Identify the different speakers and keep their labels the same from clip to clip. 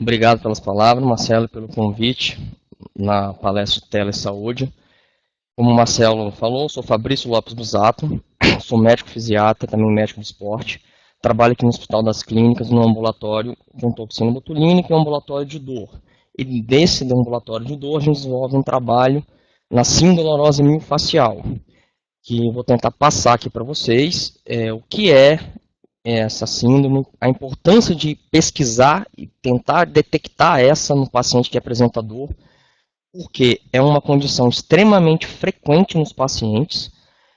Speaker 1: Obrigado pelas palavras, Marcelo, pelo convite na palestra de Telesaúde. Como o Marcelo falou, sou Fabrício Lopes Busato, sou médico fisiatra, também médico de esporte. Trabalho aqui no Hospital das Clínicas, no ambulatório de toxina botulínica e um ambulatório de dor. E desse ambulatório de dor, a gente desenvolve um trabalho na sindolorose miofascial, que eu vou tentar passar aqui para vocês o que é essa síndrome, a importância de pesquisar e tentar detectar essa no paciente que apresenta dor, porque é uma condição extremamente frequente nos pacientes,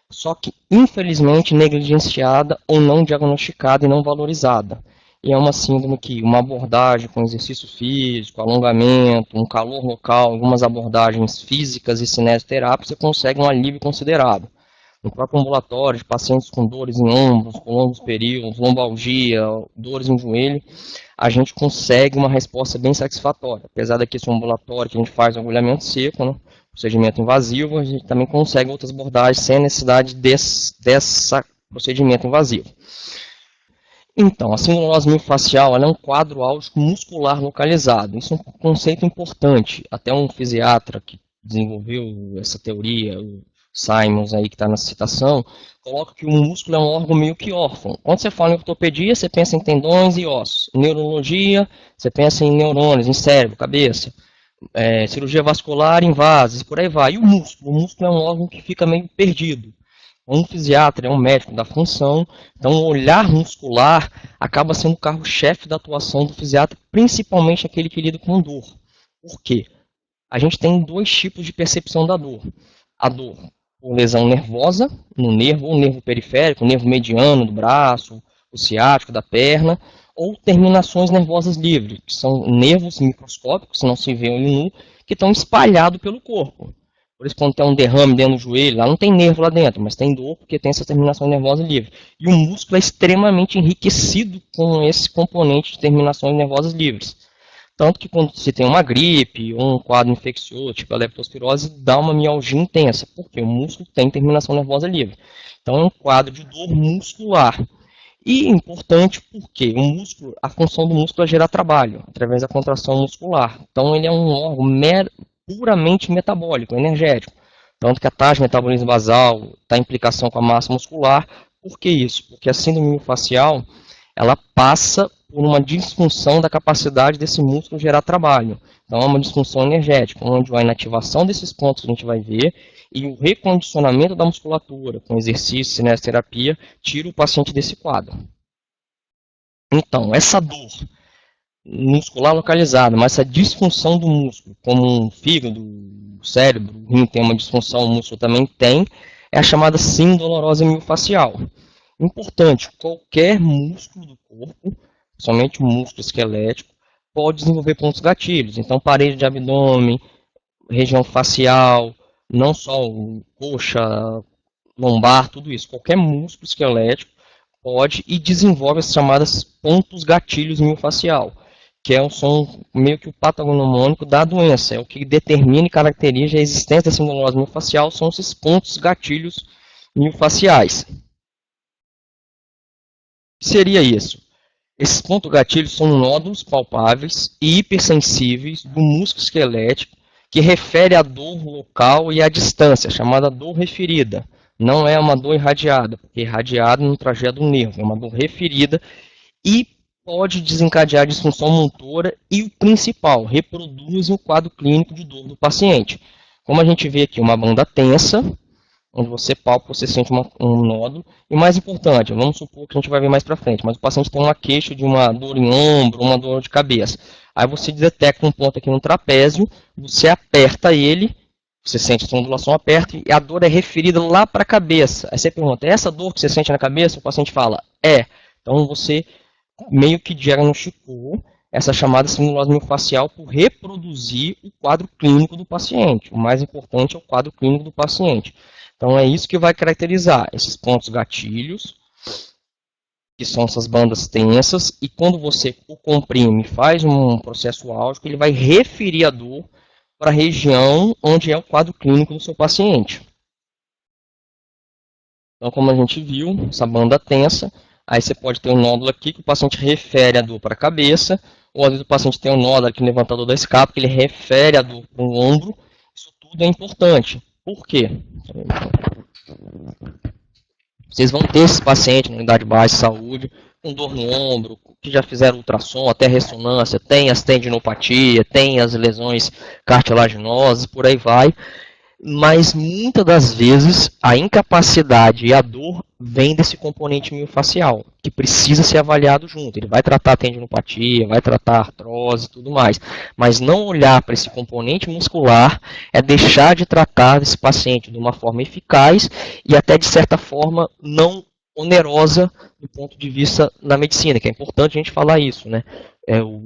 Speaker 1: só que infelizmente negligenciada ou não diagnosticada e não valorizada. E é uma síndrome que uma abordagem com exercício físico, alongamento, um calor local, algumas abordagens físicas e cinesioterapia, você consegue um alívio considerável. No próprio ambulatório, de pacientes com dores em ombros, com longos períodos, lombalgia, dores em joelho, a gente consegue uma resposta bem satisfatória. Apesar daqui ser um ambulatório que a gente faz agulhamento seco, né, procedimento invasivo, a gente também consegue outras abordagens sem a necessidade desse procedimento invasivo. Então, a sindolorose miofascial é um quadro álgico muscular localizado. Isso é um conceito importante. Até um fisiatra que desenvolveu essa teoria, o Simons aí que está na citação, coloca que o músculo é um órgão meio que órfão. Quando você fala em ortopedia, você pensa em tendões e ossos. Em neurologia, você pensa em neurônios, em cérebro, cabeça. Cirurgia vascular, em vasos, e por aí vai. E o músculo? O músculo é um órgão que fica meio perdido. Um fisiatra é um médico da função, então o olhar muscular acaba sendo o carro-chefe da atuação do fisiatra, principalmente aquele que lida com dor. Por quê? A gente tem dois tipos de percepção da dor. A dor por lesão nervosa, no nervo, ou nervo periférico, o nervo mediano do braço, o ciático da perna, ou terminações nervosas livres, que são nervos microscópicos, se não se vê olho nu, que estão espalhados pelo corpo. Por isso, quando tem um derrame dentro do joelho, lá não tem nervo lá dentro, mas tem dor porque tem essa terminação nervosa livre. E o músculo é extremamente enriquecido com esse componente de terminações nervosas livres. Tanto que quando se tem uma gripe ou um quadro infeccioso, tipo a leptospirose, dá uma mialgia intensa, porque o músculo tem terminação nervosa livre. Então é um quadro de dor muscular. E importante porque o músculo, a função do músculo é gerar trabalho, através da contração muscular. Então ele é um órgão puramente metabólico, energético. Tanto que a taxa de metabolismo basal está em implicação com a massa muscular. Por que isso? Porque a síndrome miofascial, ela passa por uma disfunção da capacidade desse músculo gerar trabalho. Então é uma disfunção energética, onde a inativação desses pontos que a gente vai ver e o recondicionamento da musculatura com exercício, cinesioterapia, tira o paciente desse quadro. Então, essa dor muscular localizada, mas essa disfunção do músculo, como o fígado, o cérebro, o rim tem uma disfunção, o músculo também tem, é a chamada sindolorose miofascial. Importante, qualquer músculo do corpo, somente o músculo esquelético, pode desenvolver pontos gatilhos. Então, parede de abdômen, região facial, não só coxa, lombar, tudo isso. Qualquer músculo esquelético pode e desenvolve as chamadas pontos gatilhos miofascial, que são meio que o patognomônico da doença. É o que determina e caracteriza a existência da sindolorose miofascial, são esses pontos gatilhos miofasciais. O que seria isso? Esses pontos gatilhos são nódulos palpáveis e hipersensíveis do músculo esquelético que refere à dor local e à distância, chamada dor referida. Não é uma dor irradiada, porque irradiada não trajeto do nervo, é uma dor referida e pode desencadear disfunção motora e o principal, reproduz o quadro clínico de dor do paciente. Como a gente vê aqui, uma banda tensa, onde você palpa, você sente um nódulo. E mais importante, vamos supor que a gente vai ver mais para frente, mas o paciente tem uma queixa de uma dor em ombro, uma dor de cabeça. Aí você detecta um ponto aqui no trapézio, você aperta ele, você sente essa ondulação, aperta, e a dor é referida lá para a cabeça. Aí você pergunta, é essa dor que você sente na cabeça? O paciente fala, é. Então você meio que diagnosticou essa chamada sindolorose miofascial por reproduzir o quadro clínico do paciente. O mais importante é o quadro clínico do paciente. Então é isso que vai caracterizar esses pontos gatilhos, que são essas bandas tensas, e quando você o comprime, faz um processo álgico, ele vai referir a dor para a região onde é o quadro clínico do seu paciente. Então, como a gente viu, essa banda tensa, Aí você pode ter um nódulo aqui que o paciente refere a dor para a cabeça, ou às vezes o paciente tem um nódulo aqui no levantador da escápula, que ele refere a dor para o ombro. Isso tudo é importante. Por quê? Vocês vão ter esses pacientes na unidade básica de saúde com dor no ombro, que já fizeram ultrassom, até ressonância, tem as tendinopatia, tem as lesões cartilaginosas, por aí vai. Mas muitas das vezes a incapacidade e a dor vem desse componente miofascial, que precisa ser avaliado junto. Ele vai tratar a tendinopatia, vai tratar a artrose e tudo mais. Mas não olhar para esse componente muscular é deixar de tratar esse paciente de uma forma eficaz e até de certa forma não onerosa do ponto de vista da medicina, que é importante a gente falar isso, né?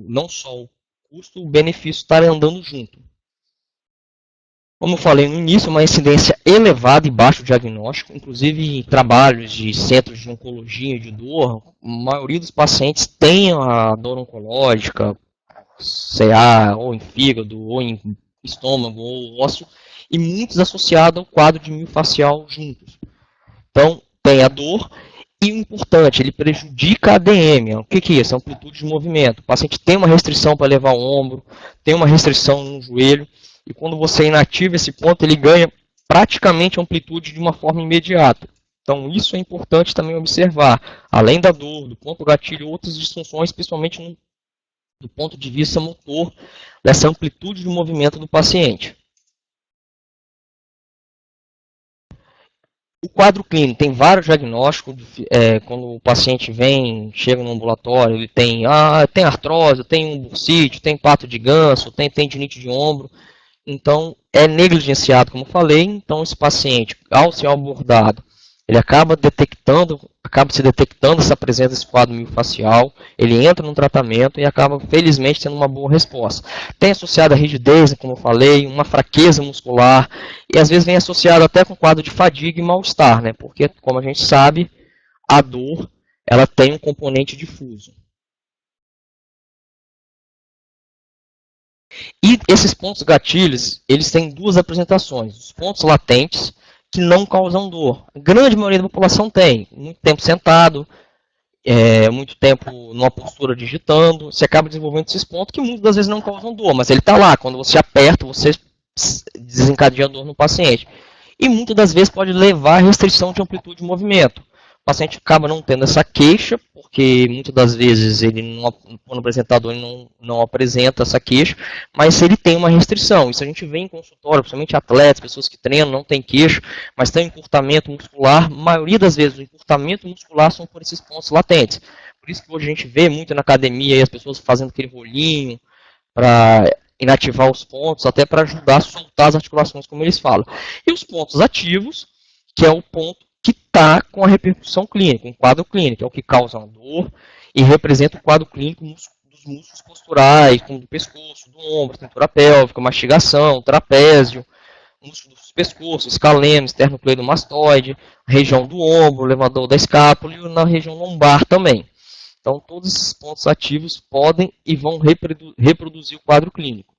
Speaker 1: Não só o custo, o benefício estarem andando junto. Como eu falei no início, uma incidência elevada e baixo diagnóstico, inclusive em trabalhos de centros de oncologia e de dor, a maioria dos pacientes tem a dor oncológica, CA, ou em fígado, ou em estômago, ou ósseo, e muitos associados ao quadro de miofascial juntos. Então, tem a dor, e o importante, ele prejudica a ADM. O que é isso? É amplitude de movimento. O paciente tem uma restrição para levar o ombro, tem uma restrição no joelho, e quando você inativa esse ponto, ele ganha praticamente amplitude de uma forma imediata. Então, isso é importante também observar. Além da dor, do ponto gatilho, outras disfunções, principalmente do ponto de vista motor, dessa amplitude de movimento do paciente. O quadro clínico tem vários diagnósticos. Quando o paciente chega no ambulatório, ele tem artrose, tem um bursite, tem pato de ganso, tem tendinite de ombro. Então, é negligenciado, como falei. Então, esse paciente, ao ser abordado, ele acaba se detectando essa presença desse quadro miofascial, ele entra no tratamento e acaba, felizmente, tendo uma boa resposta. Tem associado a rigidez, como eu falei, uma fraqueza muscular, e às vezes vem associado até com quadro de fadiga e mal-estar, né? Porque, como a gente sabe, a dor, ela tem um componente difuso. E esses pontos gatilhos, eles têm duas apresentações. Os pontos latentes, que não causam dor. A grande maioria da população tem. Muito tempo sentado, muito tempo numa postura digitando. Você acaba desenvolvendo esses pontos que muitas das vezes não causam dor, mas ele está lá. Quando você aperta, você desencadeia dor no paciente. E muitas das vezes pode levar a restrição de amplitude de movimento. O paciente acaba não tendo essa queixa, porque muitas das vezes ele quando o apresentador ele não apresenta essa queixa, mas ele tem uma restrição. Isso a gente vê em consultório, principalmente atletas, pessoas que treinam, não tem queixa, mas tem encurtamento muscular. A maioria das vezes o encurtamento muscular são por esses pontos latentes. Por isso que hoje a gente vê muito na academia as pessoas fazendo aquele rolinho para inativar os pontos, até para ajudar a soltar as articulações, como eles falam. E os pontos ativos, que é o ponto que está com a repercussão clínica, um quadro clínico, é o que causa uma dor e representa o quadro clínico dos músculos posturais, como do pescoço, do ombro, cintura pélvica, mastigação, trapézio, músculo do pescoço, escaleno, esternocleidomastoide, região do ombro, elevador da escápula e na região lombar também. Então, todos esses pontos ativos podem e vão reproduzir o quadro clínico.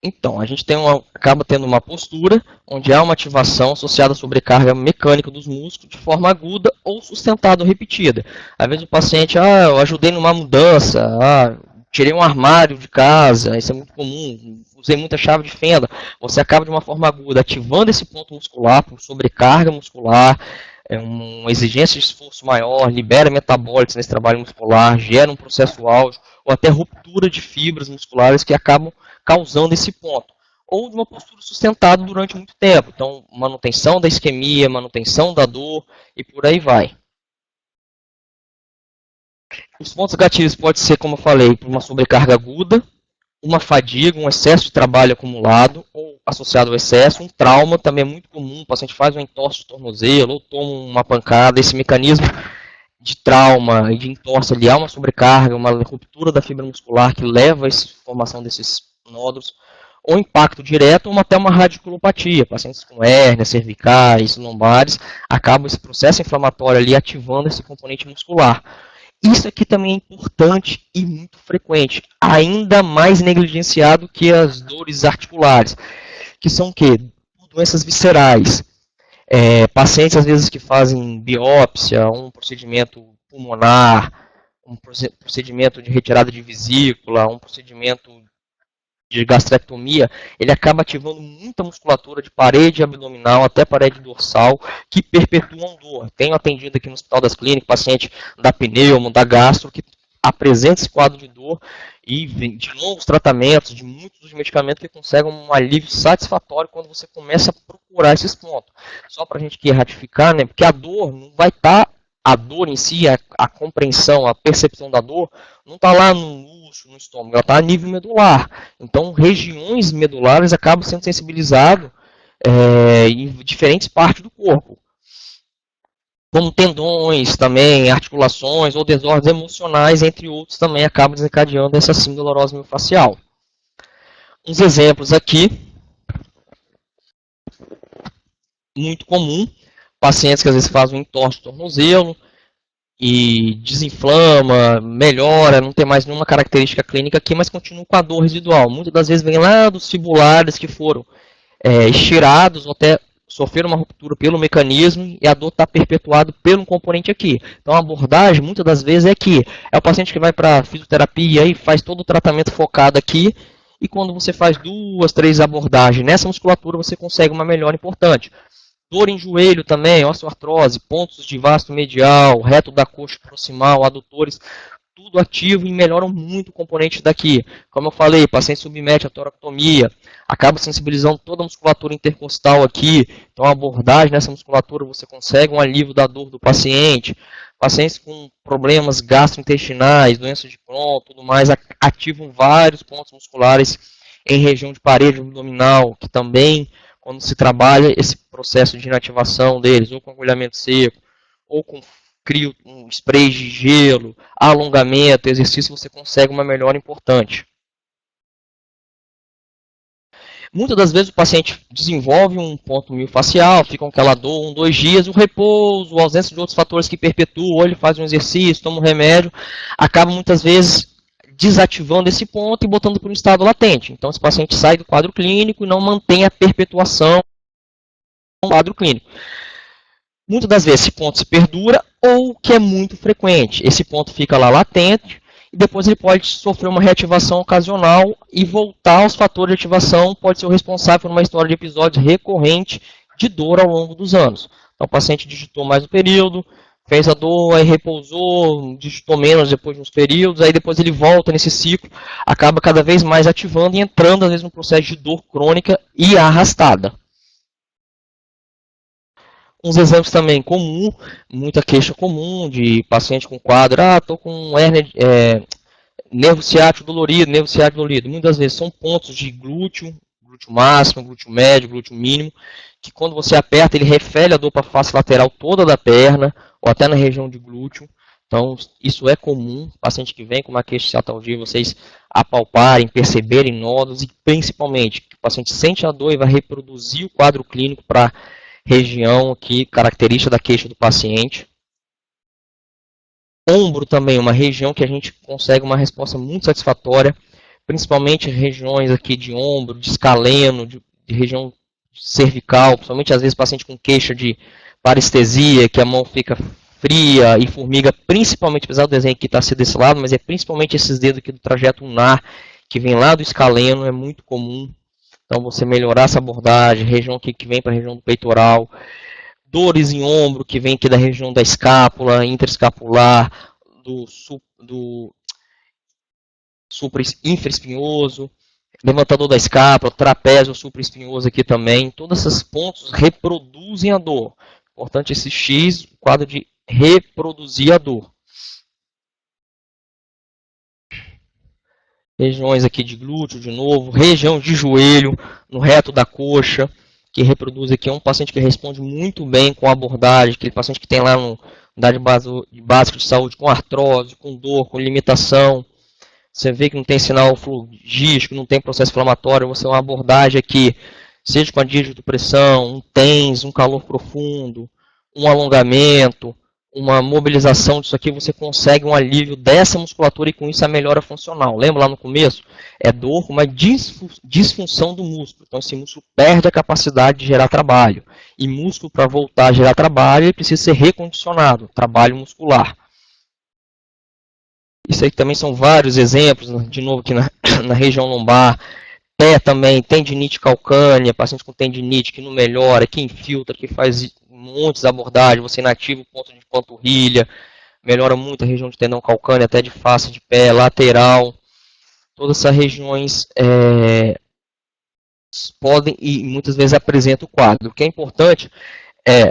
Speaker 1: Então, a gente acaba tendo uma postura onde há uma ativação associada à sobrecarga mecânica dos músculos de forma aguda ou sustentada ou repetida. Às vezes o paciente, eu ajudei numa mudança, tirei um armário de casa, isso é muito comum, usei muita chave de fenda. Você acaba de uma forma aguda ativando esse ponto muscular por sobrecarga muscular, uma exigência de esforço maior, libera metabólitos nesse trabalho muscular, gera um processo álgico, ou até ruptura de fibras musculares que acabam causando esse ponto. Ou de uma postura sustentada durante muito tempo. Então, manutenção da isquemia, manutenção da dor e por aí vai. Os pontos gatilhos podem ser, como eu falei, por uma sobrecarga aguda, uma fadiga, um excesso de trabalho acumulado, ou associado ao excesso, um trauma, também é muito comum, o paciente faz um entorse de tornozelo, ou toma uma pancada, esse mecanismo de trauma e de entorse, ali há uma sobrecarga, uma ruptura da fibra muscular que leva à formação desses nódulos, ou impacto direto, ou até uma radiculopatia, pacientes com hérnias, cervicais, lombares, acaba esse processo inflamatório ali ativando esse componente muscular. Isso aqui também é importante e muito frequente, ainda mais negligenciado que as dores articulares, que são o quê? Doenças viscerais. Pacientes, às vezes, que fazem biópsia, um procedimento pulmonar, um procedimento de retirada de vesícula, um procedimento de gastrectomia, ele acaba ativando muita musculatura de parede abdominal até parede dorsal, que perpetuam dor. Tenho atendido aqui no Hospital das Clínicas, paciente da pneumo, da gastro, que apresenta esse quadro de dor e de longos tratamentos, de muitos dos medicamentos que conseguem um alívio satisfatório quando você começa a procurar esses pontos. Só para a gente aqui ratificar, né, porque a dor não vai estar, a dor em si, a compreensão, a percepção da dor, não está lá no músculo, no estômago, ela está a nível medular. Então, regiões medulares acabam sendo sensibilizadas em diferentes partes do corpo, como tendões também, articulações ou desordens emocionais, entre outros, também acabam desencadeando essa síndrome dolorosa miofascial. Uns exemplos aqui, muito comum, pacientes que às vezes fazem um entorse do tornozelo e desinflama, melhora, não tem mais nenhuma característica clínica aqui, mas continua com a dor residual. Muitas das vezes vem lá dos fibulares que foram estirados ou até sofreram uma ruptura pelo mecanismo e a dor está perpetuada pelo componente aqui. Então a abordagem, muitas das vezes, é que é o paciente que vai para fisioterapia e faz todo o tratamento focado aqui, e quando você faz 2, 3 abordagens nessa musculatura, você consegue uma melhora importante. Dor em joelho também, osteoartrose, pontos de vasto medial, reto da coxa proximal, adutores, tudo ativo e melhoram muito o componente daqui. Como eu falei, paciente submete a toracotomia, acaba sensibilizando toda a musculatura intercostal aqui. Então, a abordagem nessa musculatura, você consegue um alívio da dor do paciente. Pacientes com problemas gastrointestinais, doenças de Crohn, tudo mais, ativam vários pontos musculares em região de parede abdominal, que também, quando se trabalha esse processo de inativação deles, ou com agulhamento seco, ou com crio um spray de gelo, alongamento, exercício, você consegue uma melhora importante. Muitas das vezes o paciente desenvolve um ponto miofascial, fica com aquela dor 1, 2 dias, o repouso, a ausência de outros fatores que perpetuam, ou ele faz um exercício, toma um remédio, acaba muitas vezes desativando esse ponto e botando para um estado latente. Então esse paciente sai do quadro clínico e não mantém a perpetuação do quadro clínico. Muitas das vezes esse ponto se perdura, ou que é muito frequente, esse ponto fica lá latente, e depois ele pode sofrer uma reativação ocasional e voltar aos fatores de ativação, pode ser o responsável por uma história de episódios recorrente de dor ao longo dos anos. Então o paciente digitou mais um período, fez a dor, aí repousou, digitou menos depois de uns períodos, aí depois ele volta nesse ciclo, acaba cada vez mais ativando e entrando às vezes num processo de dor crônica e arrastada. Uns exemplos também comum, muita queixa comum de paciente com quadro, estou com hérnia, nervo ciático dolorido, nervo ciático dolorido. Muitas vezes são pontos de glúteo, glúteo máximo, glúteo médio, glúteo mínimo, que quando você aperta, ele refere a dor para a face lateral toda da perna, ou até na região de glúteo. Então, isso é comum, paciente que vem com uma queixa de ciatalgia, vocês apalparem, perceberem nódulos, e principalmente, que o paciente sente a dor e vai reproduzir o quadro clínico para região aqui, característica da queixa do paciente. Ombro também, uma região que a gente consegue uma resposta muito satisfatória, principalmente regiões aqui de ombro, de escaleno, de região cervical, principalmente às vezes paciente com queixa de parestesia, que a mão fica fria e formiga, principalmente, apesar do desenho aqui estar assim desse lado, mas é principalmente esses dedos aqui do trajeto ulnar, que vem lá do escaleno, é muito comum. Então, você melhorar essa abordagem, região aqui que vem para a região do peitoral, dores em ombro, que vem aqui da região da escápula, interescapular, do infraespinhoso, levantador da escápula, trapézio supraespinhoso aqui também. Todos esses pontos reproduzem a dor. Importante esse X, o quadro de reproduzir a dor. Regiões aqui de glúteo, de novo, região de joelho, no reto da coxa, que reproduz aqui, é um paciente que responde muito bem com a abordagem, aquele paciente que tem lá no unidade básica de saúde com artrose, com dor, com limitação. Você vê que não tem sinal flogístico, não tem processo inflamatório, você tem uma abordagem aqui, seja com a dígito pressão, um TENS, um calor profundo, um alongamento, uma mobilização disso aqui, você consegue um alívio dessa musculatura e com isso a melhora funcional. Lembra lá no começo? É dor com uma disfunção do músculo. Então esse músculo perde a capacidade de gerar trabalho. E músculo, para voltar a gerar trabalho, ele precisa ser recondicionado, trabalho muscular. Isso aí também são vários exemplos, de novo aqui na região lombar. Pé também, tendinite calcânea, paciente com tendinite que não melhora, que infiltra, que faz muitas abordagens, você inativa o ponto de panturrilha, melhora muito a região de tendão calcâneo, até de face de pé, lateral. Todas essas regiões podem e muitas vezes apresentam o quadro. O que é importante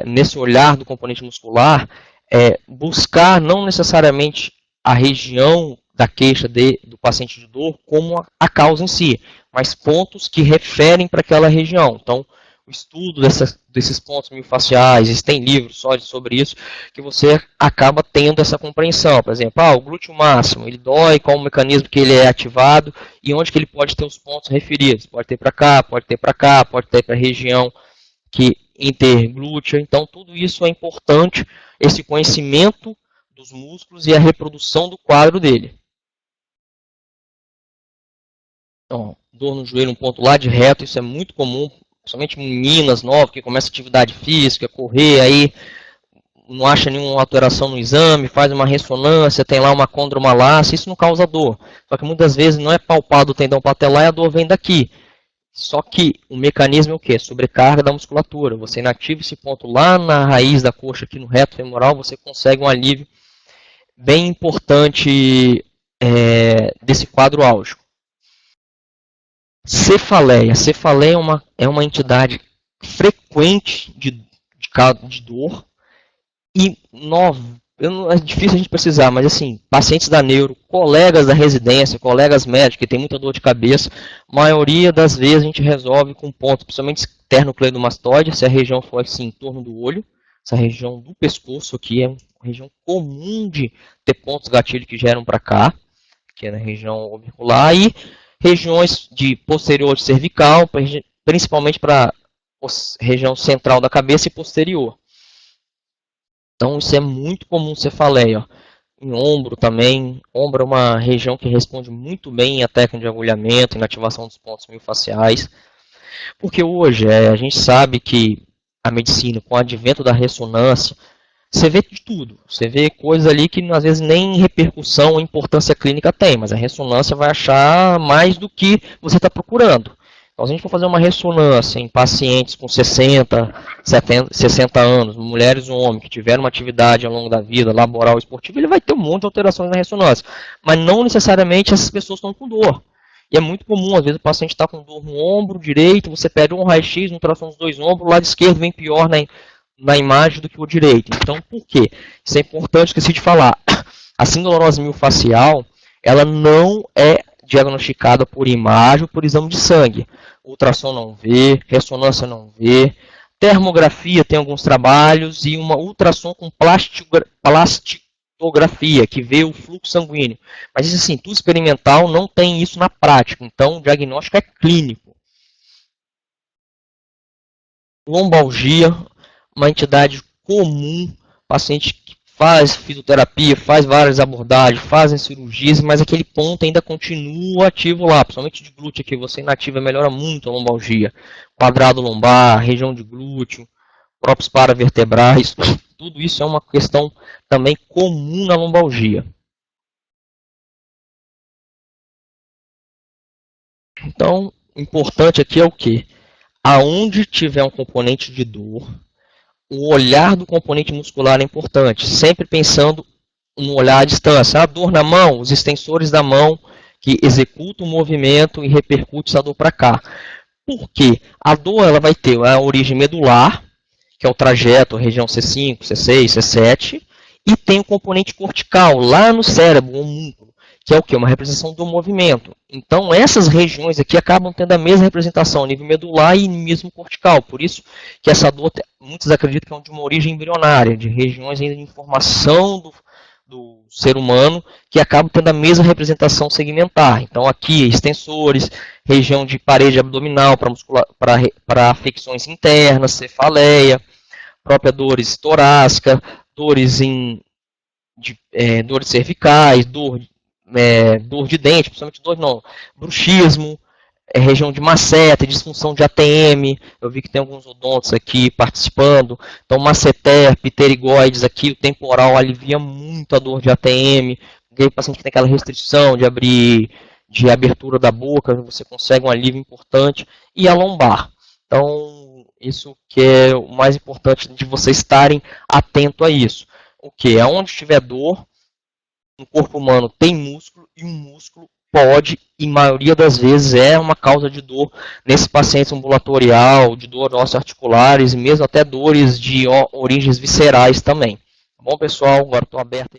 Speaker 1: nesse olhar do componente muscular é buscar não necessariamente a região da queixa do paciente de dor como a causa em si, mas pontos que referem para aquela região. Então, o estudo desses pontos miofasciais, tem livros só sobre isso, que você acaba tendo essa compreensão. Por exemplo, o glúteo máximo, ele dói, qual o mecanismo que ele é ativado e onde que ele pode ter os pontos referidos. Pode ter para cá, pode ter para cá, pode ter para a região interglútea. Então, tudo isso é importante, esse conhecimento dos músculos e a reprodução do quadro dele. Então, dor no joelho, um ponto lá de reto, isso é muito comum, principalmente meninas novas que começam atividade física, correr, aí não acha nenhuma alteração no exame, faz uma ressonância, tem lá uma condromalácia, isso não causa dor. Só que muitas vezes não é palpado o tendão patelar e a dor vem daqui. Só que o mecanismo é o quê? Sobrecarga da musculatura. Você inativa esse ponto lá na raiz da coxa, aqui no reto femoral, você consegue um alívio bem importante desse quadro álgico. Cefaleia. Cefaleia é uma entidade frequente de dor e é difícil a gente precisar, mas assim, pacientes da neuro, colegas da residência, colegas médicos que tem muita dor de cabeça, maioria das vezes a gente resolve com pontos, principalmente esternocleidomastoide, se a região for assim, em torno do olho, essa região do pescoço aqui é uma região comum de ter pontos gatilho que geram para cá, que é na região orbicular, e regiões de posterior cervical, principalmente para a região central da cabeça e posterior. Então isso é muito comum cefaleia. Em ombro também. Ombro é uma região que responde muito bem à técnica de agulhamento e na ativação dos pontos miofasciais. Porque hoje a gente sabe que a medicina, com o advento da ressonância, você vê de tudo. Você vê coisas ali que às vezes nem repercussão ou importância clínica tem, mas a ressonância vai achar mais do que você está procurando. Então, se a gente for fazer uma ressonância em pacientes com 60, 70, 60 anos, mulheres ou homens que tiveram uma atividade ao longo da vida, laboral, esportiva, ele vai ter um monte de alterações na ressonância. Mas não necessariamente essas pessoas estão com dor. E é muito comum, às vezes o paciente está com dor no ombro direito, você pede um raio-x, uma ultrassom dos dois ombros, o lado esquerdo vem pior na imagem do que o direito. Então, por quê? Isso é importante, esqueci de falar. A sindrome miofascial, ela não é diagnosticada por imagem ou por exame de sangue. Ultrassom não vê, ressonância não vê, termografia tem alguns trabalhos e uma ultrassom com plastografia, que vê o fluxo sanguíneo. Mas isso assim, tudo experimental, não tem isso na prática. Então, o diagnóstico é clínico. Lombalgia, uma entidade comum, paciente que faz fisioterapia, faz várias abordagens, fazem cirurgias, mas aquele ponto ainda continua ativo lá, principalmente de glúteo, que você inativa melhora muito a lombalgia. Quadrado lombar, região de glúteo, próprios paravertebrais, tudo isso é uma questão também comum na lombalgia. Então, o importante aqui é o quê? Aonde tiver um componente de dor, o olhar do componente muscular é importante, sempre pensando no olhar à distância. A dor na mão, os extensores da mão que executam o movimento e repercute essa dor para cá. Por quê? A dor ela vai ter a origem medular, que é o trajeto, a região C5, C6, C7, e tem o componente cortical, lá no cérebro, o homúnculo, que é o quê? Uma representação do movimento. Então, essas regiões aqui acabam tendo a mesma representação, nível medular e mesmo cortical. Por isso que essa dor, muitos acreditam que é de uma origem embrionária, de regiões ainda de informação do ser humano, que acabam tendo a mesma representação segmentar. Então, aqui, extensores, região de parede abdominal para afecções internas, cefaleia, própria dores torácica, dores dores cervicais, dor de dente, principalmente dor não, bruxismo, região de maceta, disfunção de ATM. Eu vi que tem alguns odontos aqui participando. Então, masseter, pterigoides aqui, o temporal alivia muito a dor de ATM. O paciente que tem aquela restrição de abertura da boca, você consegue um alívio importante. E a lombar. Então, isso que é o mais importante de vocês estarem atento a isso. O que? Aonde tiver dor, no corpo humano tem músculo, e um músculo pode, e maioria das vezes é uma causa de dor nesse paciente ambulatorial, de dor osteoarticulares, e mesmo até dores de origens viscerais também. Tá bom, pessoal? Agora estou aberto.